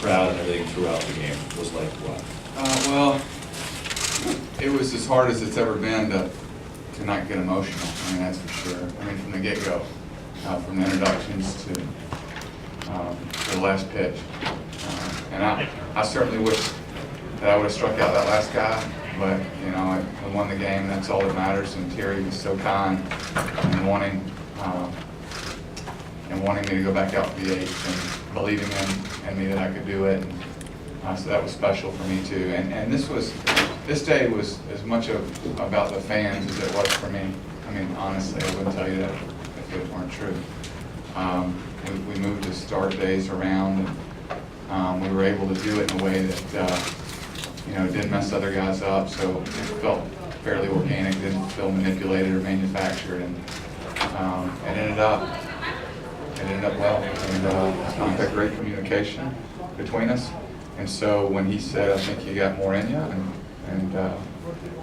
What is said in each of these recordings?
crowd and everything throughout the game was like what? Well, it was as hard as it's ever been to not get emotional. I mean, that's for sure. I mean, from the get-go, from the introductions to the last pitch. And I certainly wish that I would have struck out that last guy, but, you know, I won the game, that's all that matters. And Terry was so kind and wanting me to go back out for the eighth and believing in me that I could do it. And, so that was special for me too. And this day was as much about the fans as it was for me. I mean, honestly, I wouldn't tell you that if it weren't true. We moved the start days around, and we were able to do it in a way that didn't mess other guys up. So it felt fairly organic, didn't feel manipulated or manufactured, and it ended up well. And we had great communication between us. And so when he said, "I think you got more in you," and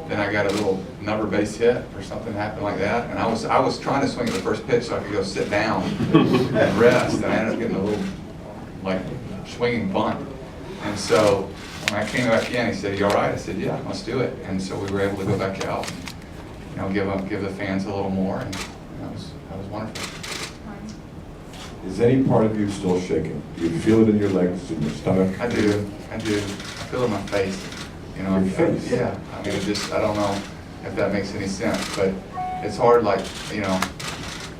then I got a little number base hit or something happened like that, and I was trying to swing at the first pitch so I could go sit down and rest, and I ended up getting a little like swinging bunt. And so when I came back in, he said, "You all right?" I said, "Yeah, let's do it." And so we were able to go back out and give the fans a little more, and that was wonderful. Is any part of you still shaking? Do you feel it in your legs, in your stomach? I do. I feel it in my face. You know, Your face? Yeah. I mean, I don't know if that makes any sense, but it's hard. Like,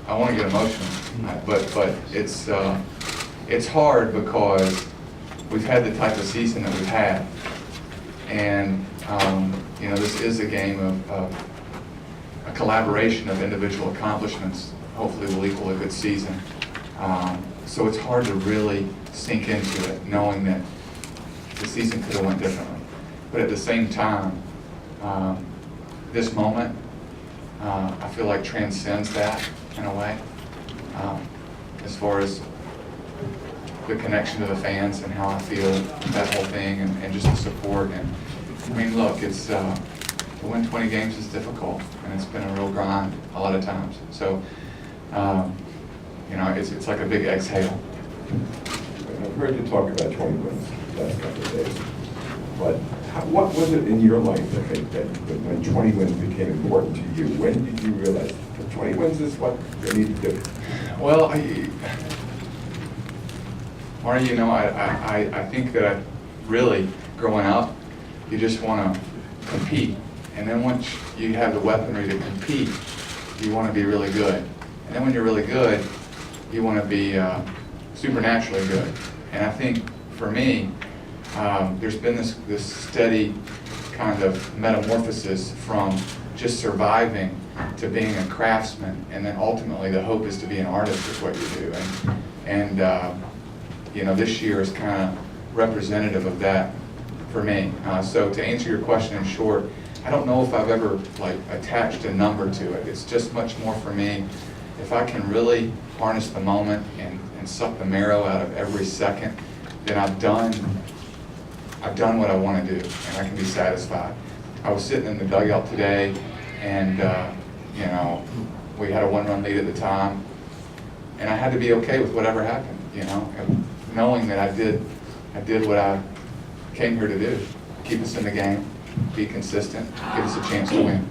I want to get emotional, but it's hard because we've had the type of season that we've had, and this is a game of a collaboration of individual accomplishments. Hopefully, will equal a good season. So it's hard to really sink into it, knowing that the season could have went differently. But at the same time, this moment, I feel like transcends that in a way, as far as the connection to the fans and how I feel that whole thing, and just the support. And I mean, look, it's to win 20 games is difficult, and it's been a real grind a lot of times. So. It's like a big exhale. I've heard you talk about 20 wins the last couple of days, but what was it in your life that when 20 wins became important to you? When did you realize that 20 wins is what you need to do? Well, Marty, I think that really, growing up, you just want to compete. And then once you have the weaponry to compete, you want to be really good. And then when you're really good, you want to be supernaturally good. And I think for me, there's been this steady kind of metamorphosis from just surviving to being a craftsman, and then ultimately the hope is to be an artist is what you do. And this year is kind of representative of that for me. So to answer your question in short, I don't know if I've ever attached a number to it. It's just much more for me. If I can really harness the moment and suck the marrow out of every second, then I've done what I want to do, and I can be satisfied. I was sitting in the dugout today, and we had a 1-run lead at the time, and I had to be okay with whatever happened. Knowing that I did what I came here to do: keep us in the game, be consistent, give us a chance to win,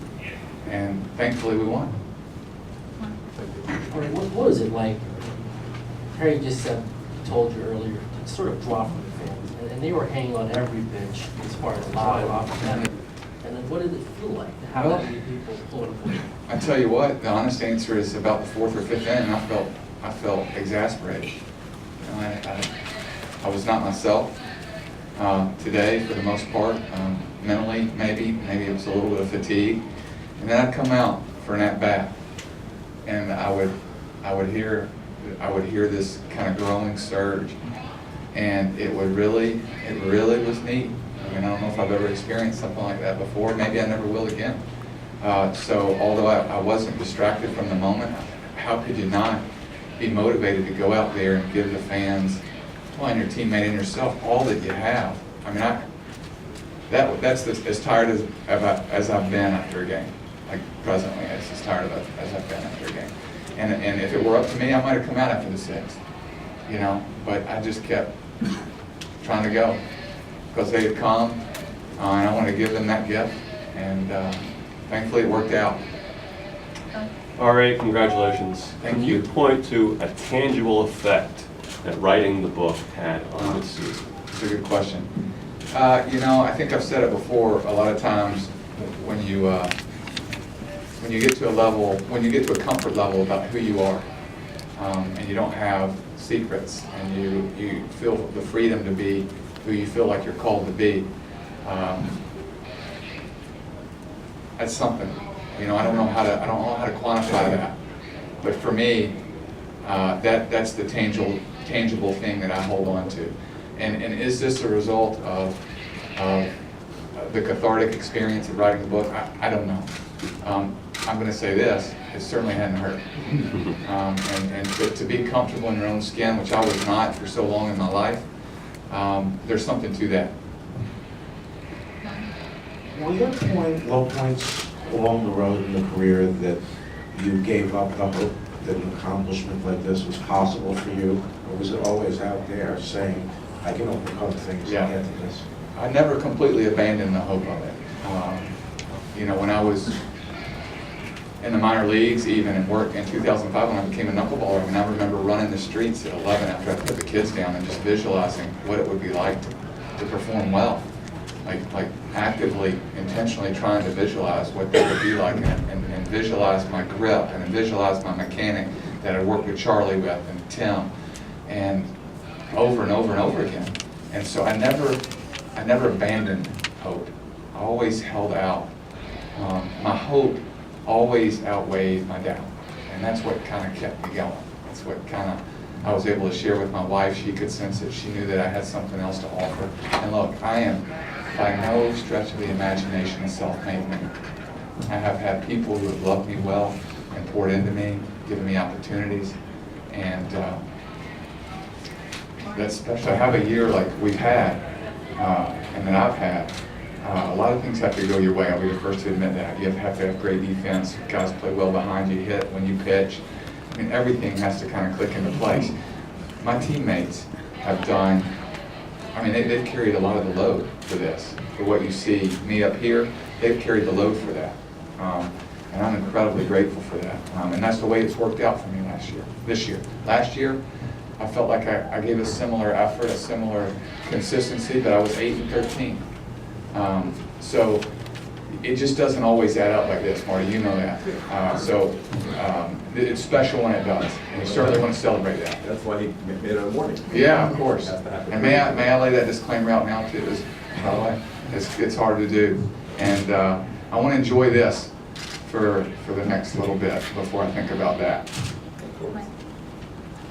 and thankfully we won. What was it like? Harry just told you earlier, to sort of draw from the fans, and they were hanging on every pitch as far as live off of them. And then what did it feel like to have that many people pulling for you? I tell you what, the honest answer is about the 4th or 5th inning, I felt exasperated. I was not myself today for the most part. Mentally, maybe it was a little bit of fatigue, and then I'd come out for an at-bat, and I would hear this kind of growing surge, and it really was neat. I mean, I don't know if I've ever experienced something like that before. Maybe I never will again. So although I wasn't distracted from the moment, how could you not be motivated to go out there and give the fans, well, and your teammate and yourself, all that you have? I mean, that's as tired as I've been after a game. Like presently, as tired of as I've been after a game. And if it were up to me, I might have come out after the 6th, but I just kept trying to go, because they had come, and I wanted to give them that gift, and thankfully it worked out. All right, congratulations. Thank Can you. you point to a tangible effect that writing the book had on this season? It's a good question. I think I've said it before, a lot of times when you get to a level, when you get to a comfort level about who you are, and you don't have secrets, and you feel the freedom to be who you feel like you're called to be, that's something. I don't know how to quantify that, but for me, that's the tangible thing that I hold on to. And is this a result of the cathartic experience of writing the book? I don't know. I'm going to say this: it certainly hadn't hurt. And to be comfortable in your own skin, which I was not for so long in my life, there's something to that. Were there low points along the road in the career that you gave up the hope that an accomplishment like this was possible for you? Or was it always out there saying, I can overcome things Yeah. and get to this? I never completely abandoned the hope of it. When I was in the minor leagues, even at work in 2005 when I became a knuckleballer, I remember running the streets at 11 after I put the kids down and just visualizing what it would be like to perform well. Like actively, intentionally trying to visualize what that would be like, and visualize my grip, and visualize my mechanic that I worked with Charlie with, and Tim, and over and over and over again. And so I never abandoned hope. I always held out. My hope always outweighed my doubt, and that's what kind of kept me going. That's what I was able to share with my wife. She could sense it. She knew that I had something else to offer. And look, I am by no stretch of the imagination a self-made man. I have had people who have loved me well and poured into me, given me opportunities, and that's special. To have a year like we've had, and that I've had, a lot of things have to go your way. I'll be the first to admit that. You have to have great defense. Guys play well behind you, hit when you pitch. I mean, everything has to kind of click into place. My teammates have done, they've carried a lot of the load for this. For what you see me up here, they've carried the load for that. And I'm incredibly grateful for that. And that's the way it's worked out for me this year. Last year, I felt like I gave a similar effort, a similar consistency, but I was 8-13. So it just doesn't always add up like this, Marty, you know that. It's special when it does, and you certainly want to celebrate that. That's why he made it a warning. Yeah, of course. Has to happen. And may I lay that disclaimer out now too, by the way? It's hard to do. And I want to enjoy this for the next little bit before I think about that.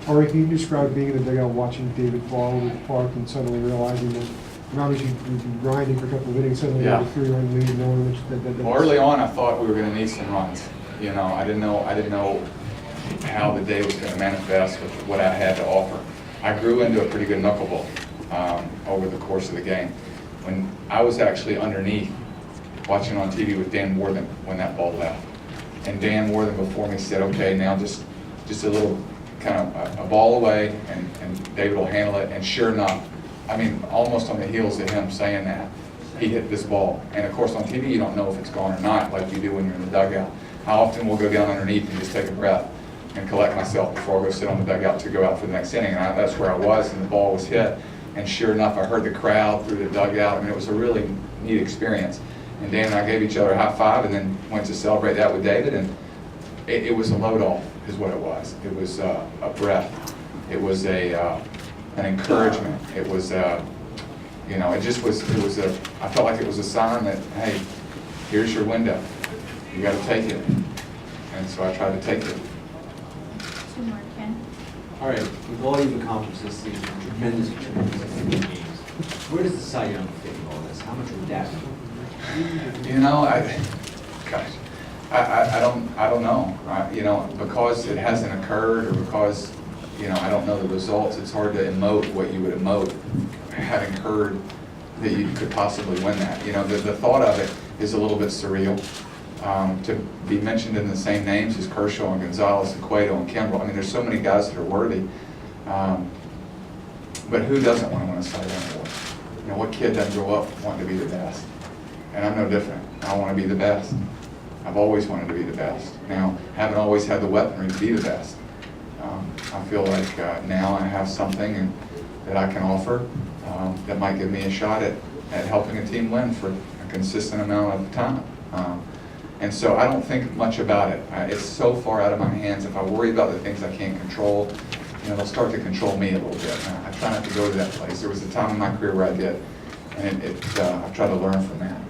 Ari, can you describe being in the dugout watching David fall with Park and suddenly realizing that, obviously you've been grinding for a couple of innings, suddenly you have a 3-run lead, knowing that Well, early on, I thought we were going to need some runs. I didn't know how the day was going to manifest with what I had to offer. I grew into a pretty good knuckleball over the course of the game. When I was actually underneath, watching on TV with Dan Worthen when that ball left, and Dan Worthen before me said, "Okay, now just a little kind of a ball away, and David will handle it." And sure enough, almost on the heels of him saying that, he hit this ball. And of course on TV you don't know if it's gone or not, like you do when you're in the dugout. How often we'll go down underneath and just take a breath and collect myself before I go sit on the dugout to go out for the next inning. And that's where I was, and the ball was hit. And sure enough, I heard the crowd through the dugout. It was a really neat experience. And Dan and I gave each other a high five, and then went to celebrate that with David. And it was a load off, is what it was. It was a breath. It was an encouragement. It was I felt like it was a sign that, hey, here's your window. You got to take it. And so I tried to take it. Two more, Ken. All right, with all you've accomplished this season, tremendous games, where does the Cy Young fit in all this? How much would that be? I don't know. Because it hasn't occurred, or because I don't know the results. It's hard to emote what you would emote, having heard that you could possibly win that. The thought of it is a little bit surreal. To be mentioned in the same names as Kershaw and Gonzalez and Cueto and Kimbrel. There's so many guys that are worthy. But who doesn't want to win a Cy Young Award? You know, what kid doesn't grow up wanting to be the best? And I'm no different. I want to be the best. I've always wanted to be the best. Now, haven't always had the weaponry to be the best. I feel like now I have something that I can offer that might give me a shot at helping a team win for a consistent amount of time. And so I don't think much about it. It's so far out of my hands. If I worry about the things I can't control, you know, they'll start to control me a little bit. I try not to go to that place. There was a time in my career where I did, and I've tried to learn from that.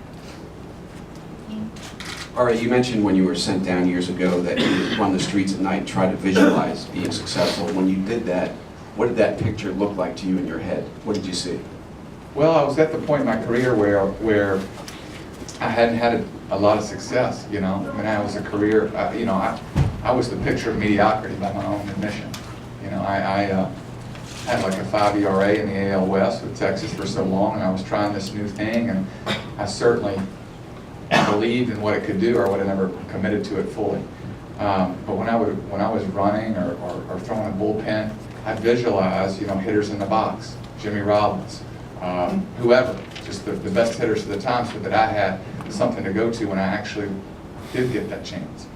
All right, you mentioned when you were sent down years ago that you run the streets at night and try to visualize being successful. When you did that, what did that picture look like to you in your head? What did you see? Well, I was at the point in my career where I hadn't had a lot of success, you know. I mean, I was a career, you know, I was the picture of mediocrity by my own admission. You know, I had like a 5 ERA in the AL West with Texas for so long, and I was trying this new thing, and I certainly believed in what it could do, or I would have never committed to it fully. But when I was running or throwing a bullpen, I visualized, you know, hitters in the box, Jimmy Rollins, whoever, just the best hitters of the time, so that I had something to go to when I actually did get that chance.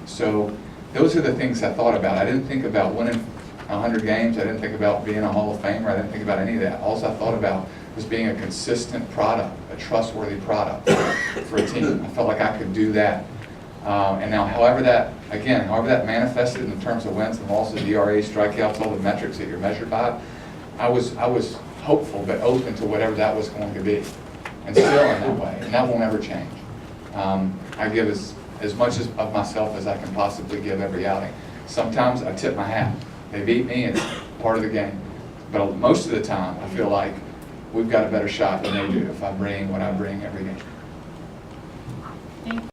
So those are the things I thought about. I didn't think about winning 100 games. I didn't think about being a Hall of Famer. I didn't think about any of that. All I thought about was being a consistent product, a trustworthy product for a team. I felt like I could do that. And now, however that manifested in terms of wins and losses, ERA, strikeouts, all the metrics that you're measured by, I was hopeful but open to whatever that was going to be, and still in that way, and that won't ever change. I give as much of myself as I can possibly give every outing. Sometimes I tip my hat. They beat me, it's part of the game. But most of the time, I feel like we've got a better shot than they do if I bring what I bring every game. Thank you.